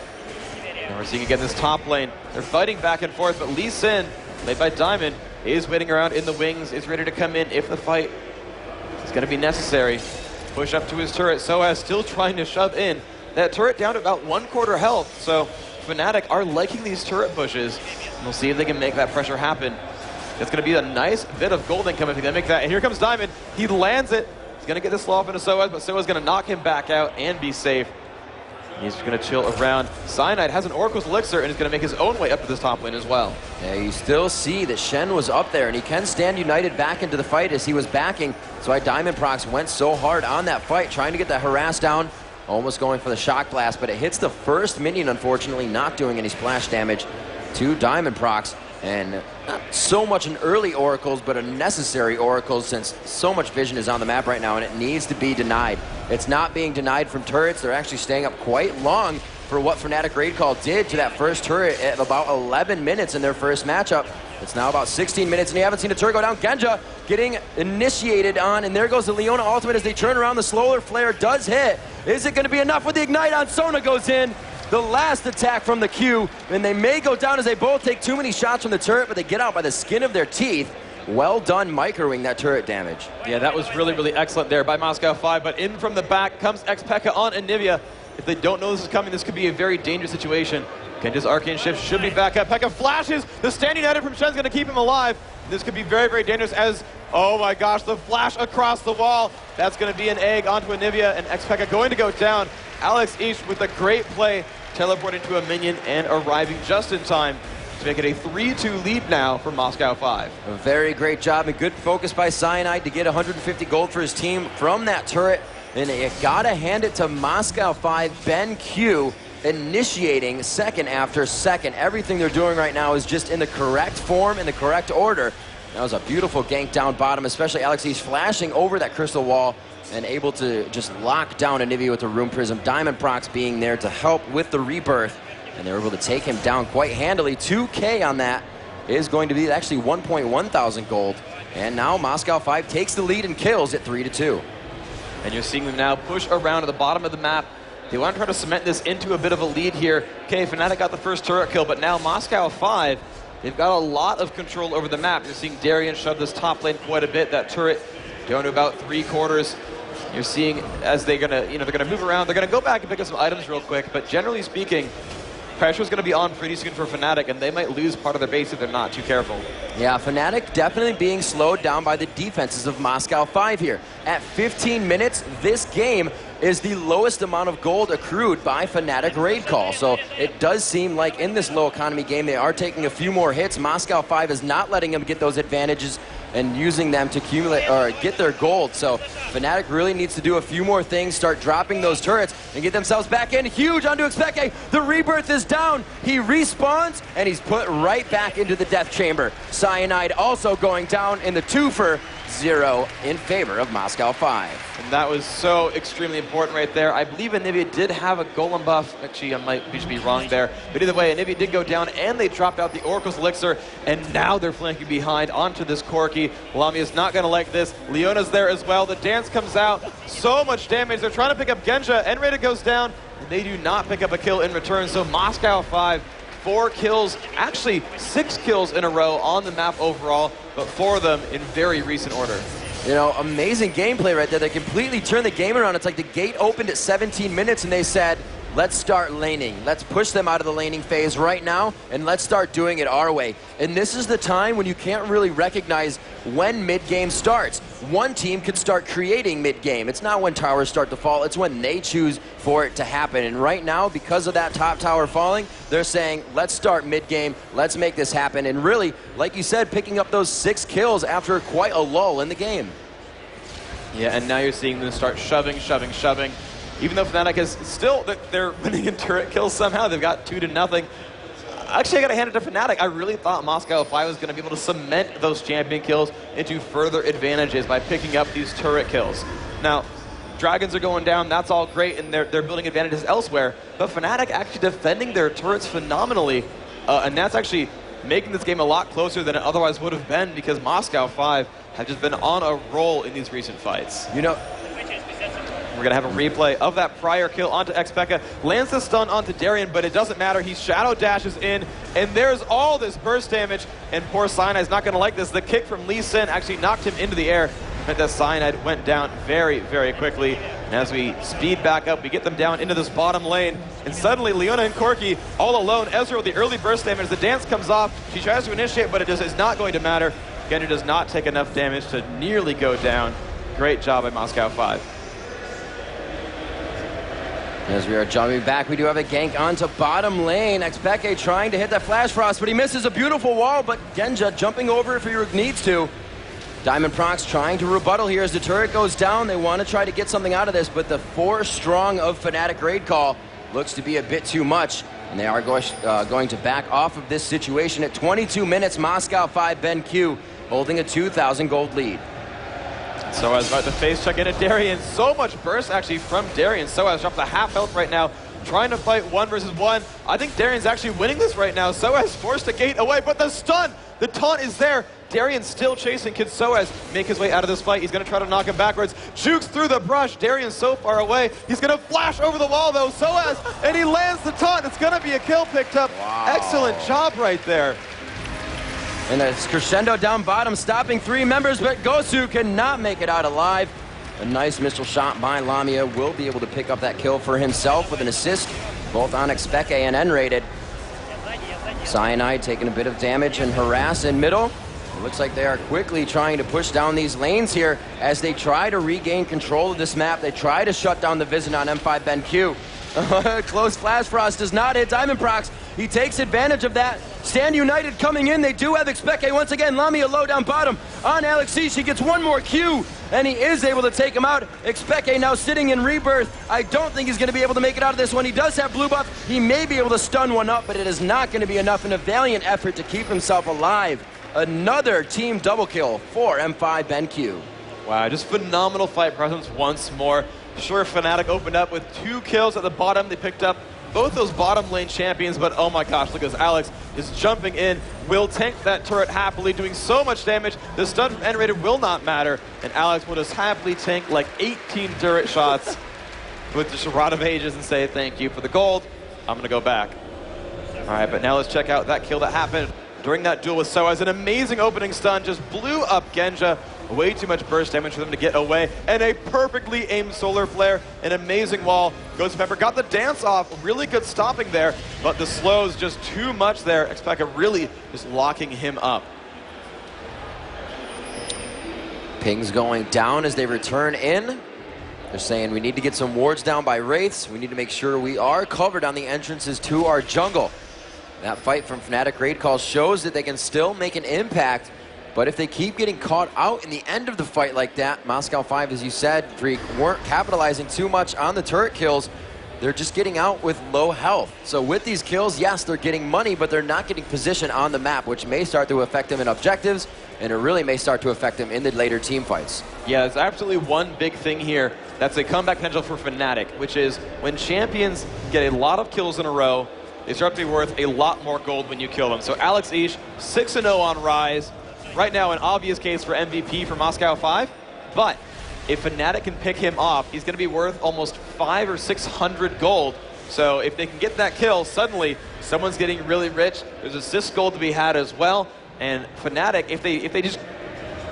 And we're seeing again this top lane. They're fighting back and forth, but Lee Sin, played by Diamond, is waiting around in the wings, is ready to come in if the fight is going to be necessary. Push up to his turret. Soaz still trying to shove in. That turret down to about 1/4 health, so Fnatic are liking these turret pushes. And we'll see if they can make that pressure happen. That's going to be a nice bit of gold income if they can make that. And here comes Diamond. He lands it. He's going to get this slow off into Soaz, but Soaz is going to knock him back out and be safe. He's going to chill around. Cyanide has an Oracle's Elixir and is going to make his own way up to this top lane as well. Yeah, you still see that Shen was up there, and he can stand United back into the fight as he was backing. That's why Diamond Prox went so hard on that fight, trying to get that harass down, almost going for the shock blast, but it hits the first minion, unfortunately, not doing any splash damage to Diamond Prox. And not so much an early Oracles, but a necessary Oracles, since so much vision is on the map right now, and it needs to be denied. It's not being denied from turrets. They're actually staying up quite long for what Fnatic Raid Call did to that first turret at about 11 minutes in their first matchup. It's now about 16 minutes, and you haven't seen a turret go down. Genja getting initiated on, and there goes the Leona ultimate as they turn around. The slower flare does hit. Is it going to be enough with the Ignite on? Sona goes in. The last attack from the Q, and they may go down as they both take too many shots from the turret, but they get out by the skin of their teeth. Well done microing that turret damage. Yeah, that was really, really excellent there by Moscow 5, but in from the back comes Xpeke on Anivia. If they don't know this is coming, this could be a very dangerous situation. Genja's Arcane Shift should be back up. Pekka flashes. The standing edit from Shen's going to keep him alive. This could be very, very dangerous as, oh my gosh, the flash across the wall. That's going to be an egg onto Anivia, and Xpekka going to go down. Alex Ish with a great play, teleporting to a minion and arriving just in time to make it a 3-2 lead now for Moscow 5. A very great job and good focus by Cyanide to get 150 gold for his team from that turret. And you gotta hand it to Moscow 5, Ben Q, initiating second after second. Everything they're doing right now is just in the correct form, in the correct order. That was a beautiful gank down bottom, especially Alex Ish flashing over that crystal wall and able to just lock down Anivia with the Rune Prism. Diamond Prox being there to help with the rebirth, and they were able to take him down quite handily. 2K on that is going to be actually 1.1 thousand gold. And now Moscow 5 takes the lead and kills at 3-2. And you're seeing them now push around to the bottom of the map. They want to try to cement this into a bit of a lead here. Okay, Fnatic got the first turret kill, but now Moscow 5, they've got a lot of control over the map. You're seeing Darian shove this top lane quite a bit. That turret down to about 3/4. You're seeing as they're gonna, they're gonna move around. They're gonna go back and pick up some items real quick, but generally speaking, pressure's going to be on pretty soon for Fnatic, and they might lose part of their base if they're not too careful. Yeah, Fnatic definitely being slowed down by the defenses of Moscow 5 here. At 15 minutes, this game is the lowest amount of gold accrued by Fnatic raid call. So it does seem like in this low economy game, they are taking a few more hits. Moscow 5 is not letting them get those advantages and using them to accumulate or get their gold. So Fnatic really needs to do a few more things, start dropping those turrets and get themselves back in. Huge onto Xpeke. The rebirth is down. He respawns and he's put right back into the death chamber. Cyanide also going down in the 2-for-0 in favor of Moscow 5. And that was so extremely important right there. I believe Anivia did have a golem buff. Actually, I might be wrong there. But either way, Anivia did go down, and they dropped out the Oracle's Elixir, and now they're flanking behind onto this Corki. Lamia's not going to like this. Leona's there as well. The dance comes out. So much damage. They're trying to pick up Genja. Enrata goes down, and they do not pick up a kill in return. So Moscow 5, 4 kills, actually 6 kills in a row on the map overall, but 4 of them in very recent order. You know, amazing gameplay right there. They completely turned the game around. It's like the gate opened at 17 minutes and they said, let's start laning. Let's push them out of the laning phase right now and let's start doing it our way. And this is the time when you can't really recognize when mid-game starts. One team could start creating mid-game. It's not when towers start to fall. It's when they choose for it to happen. And right now, because of that top tower falling, they're saying, let's start mid-game. Let's make this happen. And really, like you said, picking up those 6 kills after quite a lull in the game. Yeah, and now you're seeing them start shoving. Even though Fnatic is still, they're winning in turret kills somehow. They've got 2-0. Actually, I got to hand it to Fnatic. I really thought Moscow 5 was going to be able to cement those champion kills into further advantages by picking up these turret kills. Now, dragons are going down. That's all great, and they're building advantages elsewhere. But Fnatic actually defending their turrets phenomenally, and that's actually making this game a lot closer than it otherwise would have been because Moscow 5 have just been on a roll in these recent fights. You know, we're going to have a replay of that prior kill onto Xpekka. Lands the stun onto Darian, but it doesn't matter. He shadow dashes in, and there's all this burst damage, and poor Cyanide's not going to like this. The kick from Lee Sin actually knocked him into the air, meant that Cyanide went down very, very quickly. And as we speed back up, we get them down into this bottom lane, and suddenly Leona and Corki all alone. Ezra with the early burst damage. The dance comes off. She tries to initiate, but it just is not going to matter. Genja does not take enough damage to nearly go down. Great job by Moscow 5. As we are jumping back, we do have a gank onto bottom lane. Xpeke trying to hit that Flash Frost, but he misses a beautiful wall, but Genja jumping over if he needs to. Diamond Prox trying to rebuttal here as the turret goes down. They want to try to get something out of this, but the 4 strong of Fnatic raid call looks to be a bit too much, and they are going to back off of this situation at 22 minutes. Moscow 5, Ben Q holding a 2,000 gold lead. Soaz about to face check in at Darian. So much burst actually from Darian. Soaz dropped the half health right now, trying to fight 1 versus 1. I think Darian's actually winning this right now. Soaz forced the gate away, but the stun, the taunt is there. Darian's still chasing. Can Soaz make his way out of this fight? He's going to try to knock him backwards. Jukes through the brush. Darian's so far away. He's going to flash over the wall though. Soaz, and he lands the taunt. It's going to be a kill picked up. Wow. Excellent job right there. And it's crescendo down bottom, stopping 3 members, but Gosu cannot make it out alive. A nice missile shot by Lamia will be able to pick up that kill for himself with an assist, both on Xpeke and N-rated. Cyanide taking a bit of damage and harass in middle. It looks like they are quickly trying to push down these lanes here as they try to regain control of this map. They try to shut down the Vision on M5 BenQ. Close Flash Frost does not hit Diamond Prox. He takes advantage of that. Stand United coming in. They do have Expeke once again. Lamia low down bottom on Alex Ish. He gets one more Q, and he is able to take him out. Expeke now sitting in Rebirth. I don't think he's going to be able to make it out of this one. He does have blue buff. He may be able to stun one up, but it is not going to be enough in a valiant effort to keep himself alive. Another team double kill for M5 BenQ. Wow, just phenomenal fight presence once more. Sure, Fnatic opened up with 2 kills at the bottom. They picked up both those bottom lane champions, but oh my gosh, look as Alex is jumping in, will tank that turret happily, doing so much damage. The stun from N-Rated will not matter, and Alex will just happily tank like 18 turret shots with just a Rod of Ages and say thank you for the gold. I'm gonna go back. All right, but now let's check out that kill that happened during that duel with Soaz. An amazing opening stun, just blew up Genja. Way too much burst damage for them to get away. And a perfectly aimed solar flare. An amazing wall. Ghost Pepper got the dance off. Really good stopping there. But the slows just too much there. Expecka really just locking him up. Pings going down as they return in. They're saying we need to get some wards down by Wraiths. We need to make sure we are covered on the entrances to our jungle. That fight from Fnatic Raid Call shows that they can still make an impact. But if they keep getting caught out in the end of the fight like that, Moscow 5, as you said, Freak, weren't capitalizing too much on the turret kills. They're just getting out with low health. So with these kills, yes, they're getting money, but they're not getting position on the map, which may start to affect them in objectives, and it really may start to affect them in the later team fights. Yeah, there's absolutely one big thing here that's a comeback potential for Fnatic, which is when champions get a lot of kills in a row, they start to be worth a lot more gold when you kill them. So Alex Ish, 6-0 on Rise. Right now, an obvious case for MVP for Moscow 5, but if Fnatic can pick him off, he's going to be worth almost 500 or 600 gold. So if they can get that kill, suddenly someone's getting really rich. There's assist gold to be had as well. And Fnatic, if they just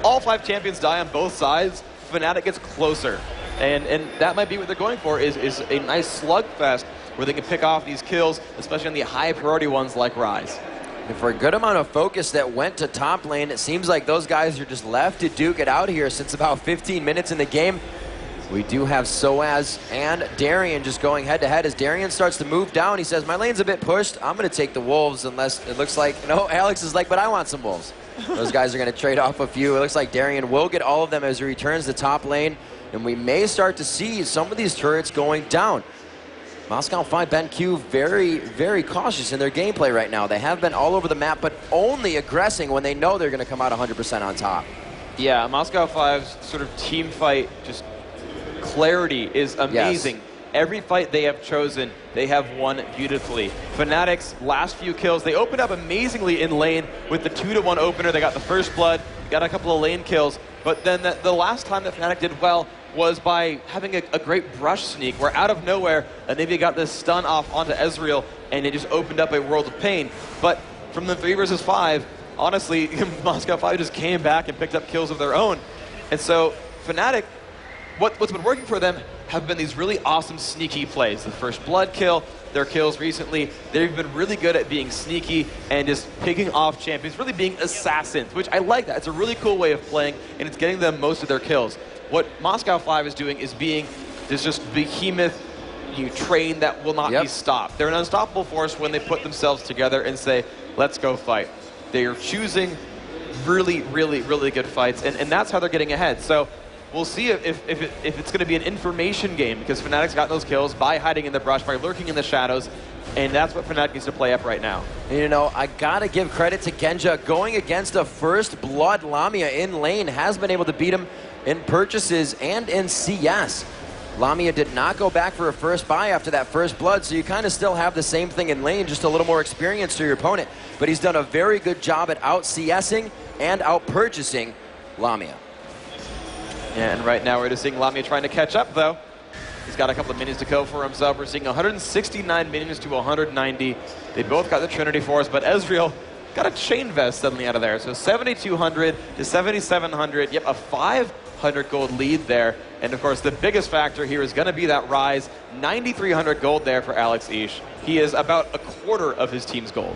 all 5 champions die on both sides, Fnatic gets closer. And that might be what they're going for, is a nice slugfest where they can pick off these kills, especially on the high priority ones like Rise. And for a good amount of focus that went to top lane, it seems like those guys are just left to duke it out here since about 15 minutes in the game. We do have Soaz and Darian just going head-to-head. As Darian starts to move down, he says, my lane's a bit pushed. I'm going to take the Wolves unless it looks like, no, Alex is like, but I want some Wolves. Those guys are going to trade off a few. It looks like Darian will get all of them as he returns to top lane, and we may start to see some of these turrets going down. Moscow 5 BenQ very, very cautious in their gameplay right now. They have been all over the map, but only aggressing when they know they're going to come out 100% on top. Yeah, Moscow 5's sort of team fight, just clarity is amazing. Yes. Every fight they have chosen, they have won beautifully. Fnatic's last few kills, they opened up amazingly in lane with the 2-1 opener. They got the first blood, got a couple of lane kills, but then the last time that Fnatic did well was by having a great brush sneak, where out of nowhere, Anivia got this stun off onto Ezreal, and it just opened up a world of pain. But from the 3 versus 5, honestly, Moscow 5 just came back and picked up kills of their own. And so Fnatic, what's been working for them have been these really awesome sneaky plays. The first blood kill, their kills recently, they've been really good at being sneaky and just picking off champions, really being assassins, which I like that. It's a really cool way of playing, and it's getting them most of their kills. What Moscow 5 is doing is being this just behemoth train that will not be stopped. They're an unstoppable force when they put themselves together and say, let's go fight. They are choosing really, really, really good fights, and that's how they're getting ahead. So we'll see if it's going to be an information game, because Fnatic's got those kills by hiding in the brush, by lurking in the shadows, and that's what Fnatic needs to play up right now. You know, I gotta give credit to Genja. Going against a first blood Lamia in lane has been able to beat him in purchases and in CS. Lamia did not go back for a first buy after that first blood, so you kind of still have the same thing in lane, just a little more experience to your opponent. But he's done a very good job at out-CSing and out-purchasing Lamia. And right now we're just seeing Lamia trying to catch up, though. He's got a couple of minions to go for himself. We're seeing 169 minions to 190. They both got the Trinity Force, but Ezreal got a chain vest suddenly out of there. So 7,200 to 7,700. Yep, a 500 gold lead there. And of course, the biggest factor here is going to be that rise. 9,300 gold there for Alex Ish. He is about a quarter of his team's gold.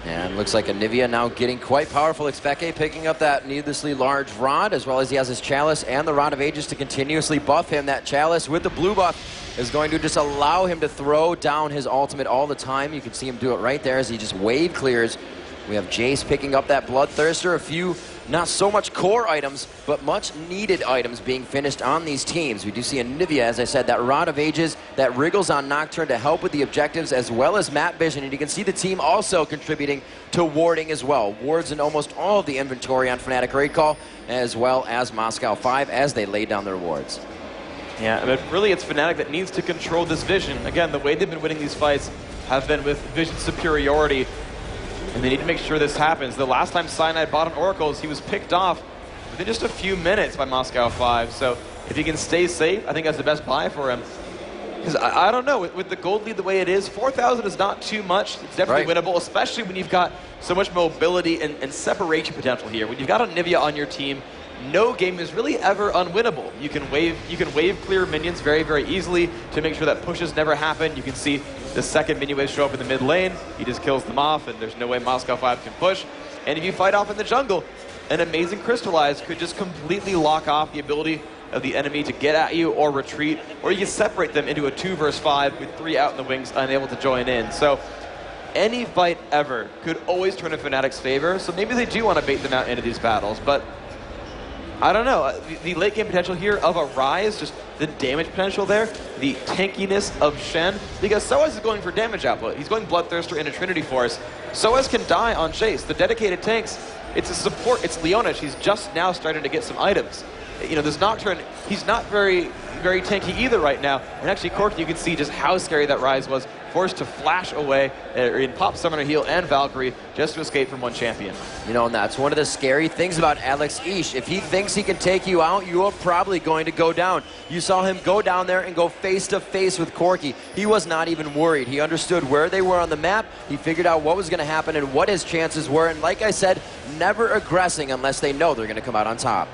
And looks like Anivia now getting quite powerful. Expeke picking up that needlessly large rod, as well as he has his Chalice and the Rod of Ages to continuously buff him. That Chalice with the blue buff is going to just allow him to throw down his ultimate all the time. You can see him do it right there as he just wave clears. We have Jace picking up that Bloodthirster. A few not so much core items, but much needed items being finished on these teams. We do see Anivia, as I said, that Rod of Ages that wriggles on Nocturne to help with the objectives, as well as map vision. And you can see the team also contributing to warding as well. Wards in almost all of the inventory on Fnatic Raid Call, as well as Moscow 5 as they lay down their wards. Yeah, but really it's Fnatic that needs to control this vision. Again, the way they've been winning these fights have been with vision superiority. And they need to make sure this happens. The last time Cyanide bought an Oracles, he was picked off within just a few minutes by Moscow 5. So if he can stay safe, I think that's the best buy for him. Because I don't know, with the gold lead the way it is, 4,000 is not too much. It's definitely winnable, especially when you've got so much mobility and separation potential here. When you've got Anivia on your team, no game is really ever unwinnable. You can wave clear minions very, very easily to make sure that pushes never happen. You can see the second minion wave show up in the mid lane. He just kills them off, and there's no way Moscow 5 can push. And if you fight off in the jungle, an amazing Crystallize could just completely lock off the ability of the enemy to get at you or retreat, or you can separate them into a 2 versus 5 with 3 out in the wings unable to join in. So any fight ever could always turn in Fnatic's favor, so maybe they do want to bait them out into these battles, but I don't know. The late game potential here of a Ryze, just the damage potential there, the tankiness of Shen, because Soaz is going for damage output. He's going Bloodthirster into Trinity Force. Soaz can die on Chase. The dedicated tanks, it's a support. It's Leona. She's just now starting to get some items. You know, this Nocturne, he's not very tanky either right now. And actually, Corki, you can see just how scary that Ryze was, forced to flash away in Pop Summoner Heal and Valkyrie just to escape from one champion. You know, and that's one of the scary things about Alex Ish. If he thinks he can take you out, you are probably going to go down. You saw him go down there and go face to face with Corki. He was not even worried. He understood where they were on the map. He figured out what was going to happen and what his chances were. And like I said, never aggressing unless they know they're going to come out on top.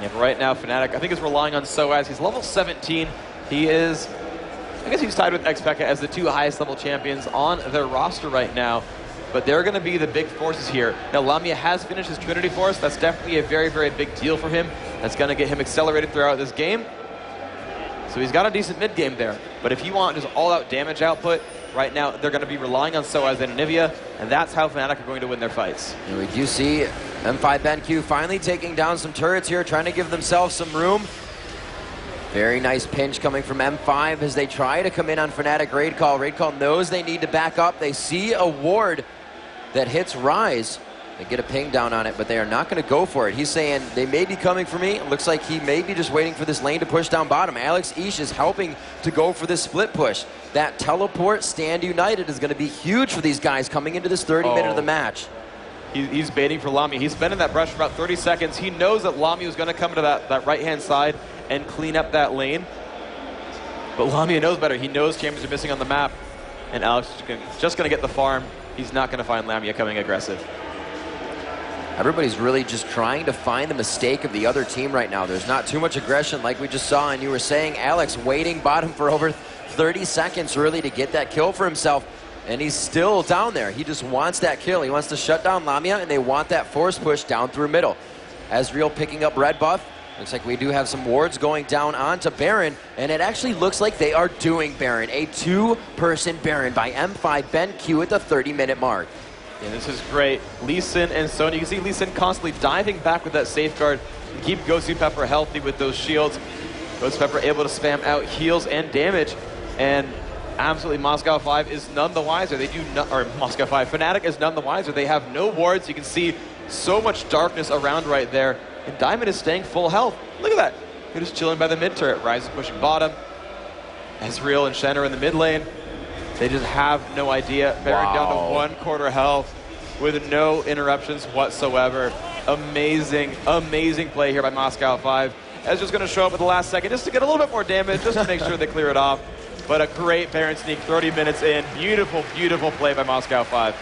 Yeah, but right now, Fnatic, I think, is relying on Soaz. He's level 17. He is, I guess he's tied with Expeke as the 2 highest level champions on their roster right now. But they're going to be the big forces here. Now, Lamia has finished his Trinity Force. That's definitely a very, very big deal for him. That's going to get him accelerated throughout this game. So he's got a decent mid game there. But if you want just all-out damage output, right now they're going to be relying on Soaz and Anivia, and that's how Fnatic are going to win their fights. And we do see M5 BenQ finally taking down some turrets here, trying to give themselves some room. Very nice pinch coming from M5 as they try to come in on Fnatic Raid Call. Raid Call knows they need to back up. They see a ward that hits Ryze. They get a ping down on it, but they are not going to go for it. He's saying they may be coming for me. It looks like he may be just waiting for this lane to push down bottom. Alex Ish is helping to go for this split push. That teleport stand united is going to be huge for these guys coming into this 30-minute of the match. He's baiting for Lamia. He's been in that brush for about 30 seconds. He knows that Lamia is going to come to that right-hand side and clean up that lane. But Lamia knows better. He knows champions are missing on the map. And Alex is just going to get the farm. He's not going to find Lamia coming aggressive. Everybody's really just trying to find the mistake of the other team right now. There's not too much aggression like we just saw. And you were saying, Alex waiting bottom for over 30 seconds really to get that kill for himself. And he's still down there. He just wants that kill. He wants to shut down Lamia, and they want that force push down through middle. Ezreal picking up red buff. Looks like we do have some wards going down onto Baron, and it actually looks like they are doing Baron. A 2-person Baron by M5 BenQ at the 30-minute mark. Yeah, this is great. Lee Sin and Sonya. You can see Lee Sin constantly diving back with that safeguard to keep Ghosty Pepper healthy with those shields. Ghosty Pepper able to spam out heals and damage, and absolutely Moscow 5 is none the wiser. They do not, or Moscow 5, Fnatic is none the wiser. They have no wards. You can see so much darkness around right there, and Diamond is staying full health. Look at that. They're just chilling by the mid turret. Ryze is pushing bottom. Ezreal and Shen are in the mid lane. They just have no idea. Baron down to 1/4 health with no interruptions whatsoever. Amazing, amazing play here by Moscow 5. Ezreal's going to show up at the last second just to get a little bit more damage, just to make sure they clear it off. But a great Baron sneak 30 minutes in. Beautiful, beautiful play by Moscow 5.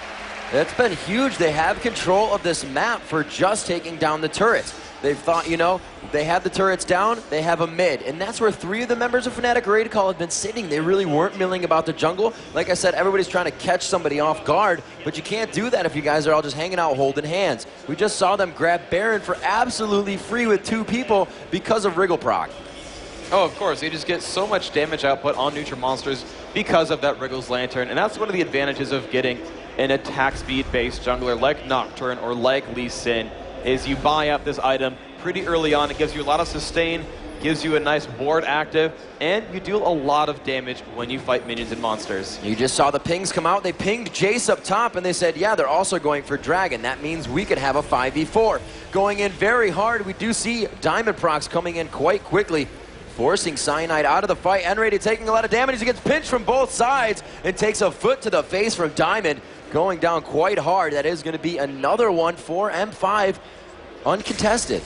It's been huge. They have control of this map for just taking down the turrets. They've thought, you know, they have the turrets down, they have a mid. And that's where 3 of the members of Fnatic Raid Call have been sitting. They really weren't milling about the jungle. Like I said, everybody's trying to catch somebody off guard, but you can't do that if you guys are all just hanging out holding hands. We just saw them grab Baron for absolutely free with 2 people because of Wriggle proc. Oh, of course. They just get so much damage output on neutral monsters because of that Wriggle's Lantern. And that's one of the advantages of getting an attack speed-based jungler like Nocturne or like Lee Sin, is you buy up this item pretty early on. It gives you a lot of sustain, gives you a nice board active, and you deal a lot of damage when you fight minions and monsters. You just saw the pings come out. They pinged Jace up top, and they said, yeah, they're also going for Dragon. That means we could have a 5v4. Going in very hard, we do see Diamond procs coming in quite quickly, forcing Cyanide out of the fight. Enrady taking a lot of damage. He gets pinched from both sides and takes a foot to the face from Diamond, going down quite hard. That is going to be another one for M5, uncontested.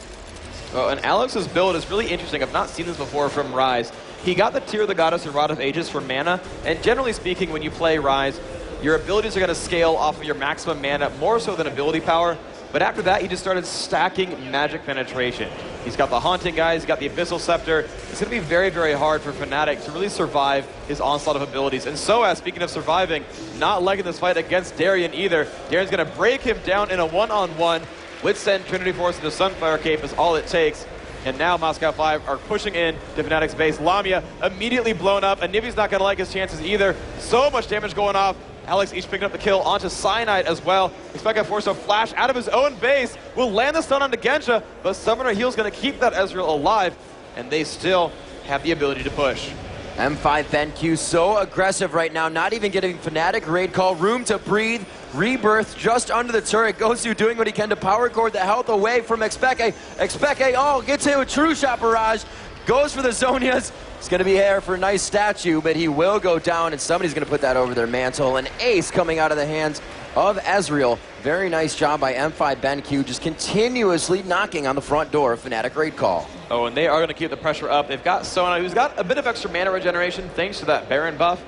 Well, and Alex's build is really interesting. I've not seen this before from Ryze. He got the Tear of the Goddess or Rod of Ages for mana, and generally speaking, when you play Ryze, your abilities are going to scale off of your maximum mana more so than ability power. But after that, he just started stacking magic penetration. He's got the Haunting guys, he's got the Abyssal Scepter. It's going to be very, very hard for Fnatic to really survive his onslaught of abilities. And so, as speaking of surviving, not liking this fight against Darien either. Darien's going to break him down in a one-on-one. Blitzsend, Trinity Force, and the Sunfire Cape is all it takes. And now Moscow 5 are pushing in to Fnatic's base. Lamia immediately blown up, and Nivi's not going to like his chances either. So much damage going off. Alex each picking up the kill onto Cyanide as well. Expect force to flash out of his own base. Will land the stun onto Gensha, but Summoner Heal's going to keep that Ezreal alive, and they still have the ability to push. M5 BenQ so aggressive right now, not even giving Fnatic Raid Call room to breathe. Rebirth just under the turret. Goes through doing what he can to power cord the health away from Expeke. Expeke, oh, gets hit with True Shot Barrage. Goes for the Zonias. It's going to be here for a nice statue, but he will go down, and somebody's going to put that over their mantle. An ace coming out of the hands of Ezreal. Very nice job by M5 BenQ, just continuously knocking on the front door of Fnatic Raid Call. Oh, and they are going to keep the pressure up. They've got Sona, who's got a bit of extra mana regeneration thanks to that Baron buff.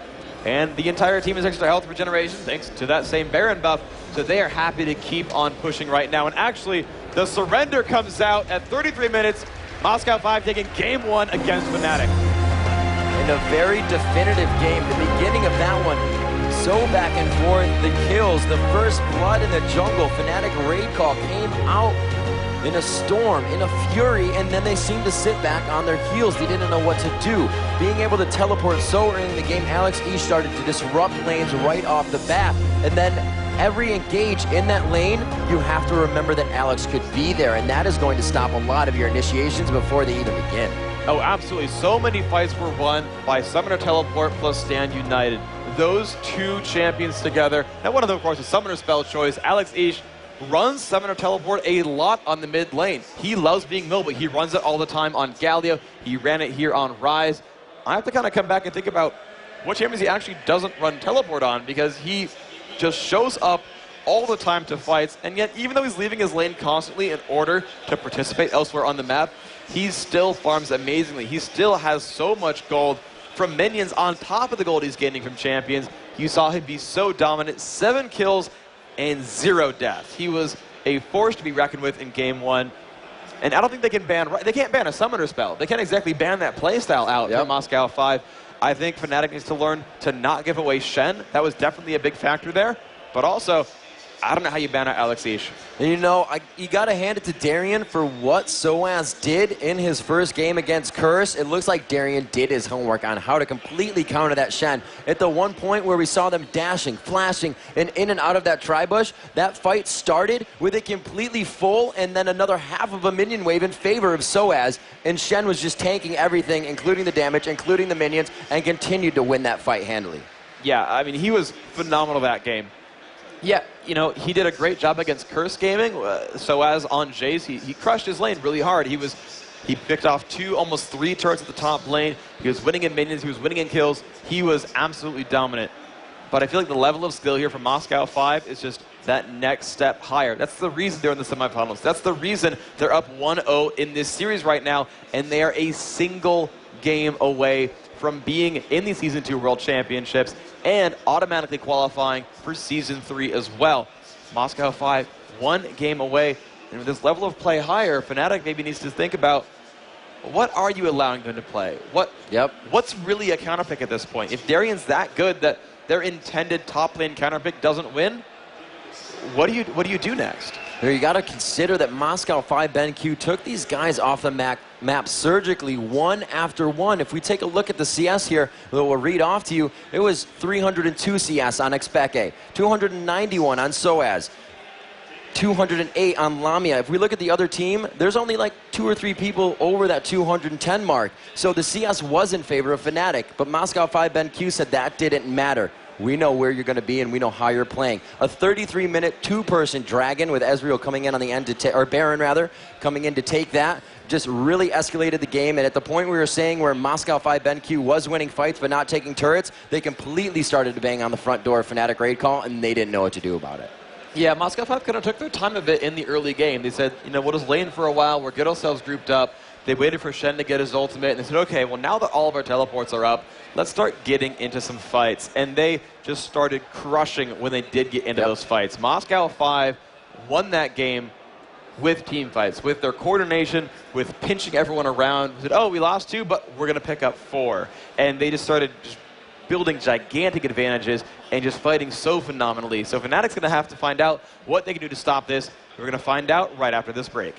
And the entire team has extra health regeneration thanks to that same Baron buff. So they are happy to keep on pushing right now. And actually, the surrender comes out at 33 minutes. Moscow 5 taking game 1 against Fnatic. In a very definitive game, the beginning of that one, so back and forth, the kills, the first blood in the jungle. Fnatic Raid Call came out in a storm, in a fury, and then they seemed to sit back on their heels. They didn't know what to do. Being able to teleport so early in the game, Alex E started to disrupt lanes right off the bat. And then every engage in that lane, you have to remember that Alex could be there, and that is going to stop a lot of your initiations before they even begin. Oh, absolutely. So many fights were won by Summoner Teleport plus Stand United. Those two champions together. And one of them, of course, is Summoner Spell Choice. Alex Ish runs Summoner Teleport a lot on the mid lane. He loves being mobile. He runs it all the time on Galio. He ran it here on Ryze. I have to kind of come back and think about what champions he actually doesn't run Teleport on, because he just shows up all the time to fights, and yet even though he's leaving his lane constantly in order to participate elsewhere on the map, he still farms amazingly. He still has so much gold from minions on top of the gold he's gaining from champions. You saw him be so dominant, 7 kills and 0 deaths. He was a force to be reckoned with in game 1. And I don't think they can can't ban a summoner spell. They can't exactly ban that playstyle out from Moscow 5. I think Fnatic needs to learn to not give away Shen. That was definitely a big factor there. But also, I don't know how you ban out Alex Ish. And you know, you got to hand it to Darien for what Soaz did in his first game against Curse. It looks like Darien did his homework on how to completely counter that Shen. At the one point where we saw them dashing, flashing, and in and out of that tri-bush, that fight started with it completely full and then another half of a minion wave in favor of Soaz. And Shen was just tanking everything, including the damage, including the minions, and continued to win that fight handily. Yeah, I mean, he was phenomenal that game. Yeah, you know, he did a great job against Curse Gaming. Soaz on Jace, he crushed his lane really hard. He picked off 2, almost 3 turrets at the top lane. He was winning in minions. He was winning in kills. He was absolutely dominant. But I feel like the level of skill here from Moscow 5 is just that next step higher. That's the reason they're in the semifinals. That's the reason they're up 1-0 in this series right now, and they are a single game away from being in the Season 2 World Championships and automatically qualifying for Season 3 as well. Moscow 5, 1 game away. And with this level of play higher, Fnatic maybe needs to think about, what are you allowing them to play? What's really a counterpick at this point? If Darian's that good that their intended top lane counterpick doesn't win, what do you do next? Here, you got to consider that Moscow 5 BenQ took these guys off the map surgically, one after one. If we take a look at the CS here, that we'll read off to you, it was 302 CS on Expeke, 291 on Soaz, 208 on Lamia. If we look at the other team, there's only like 2 or 3 people over that 210 mark. So the CS was in favor of Fnatic, but Moscow 5 BenQ said that didn't matter. We know where you're going to be, and we know how you're playing. A 33-minute two-person Dragon with Ezreal coming in on the end to or Baron rather, coming in to take that, just really escalated the game. And at the point we were saying where Moscow 5 BenQ was winning fights but not taking turrets, they completely started to bang on the front door of Fnatic raid call, and they didn't know what to do about it. Yeah, Moscow 5 kind of took their time a bit in the early game. They said, you know, we'll just lane for a while, we'll get ourselves grouped up. They waited for Shen to get his ultimate, and they said, okay, well, now that all of our teleports are up, let's start getting into some fights. And they just started crushing when they did get into those fights. Moscow 5 won that game with team fights, with their coordination, with pinching everyone around. They said, oh, we lost 2, but we're going to pick up 4. And they just started building gigantic advantages and just fighting so phenomenally. So Fnatic's going to have to find out what they can do to stop this. We're going to find out right after this break.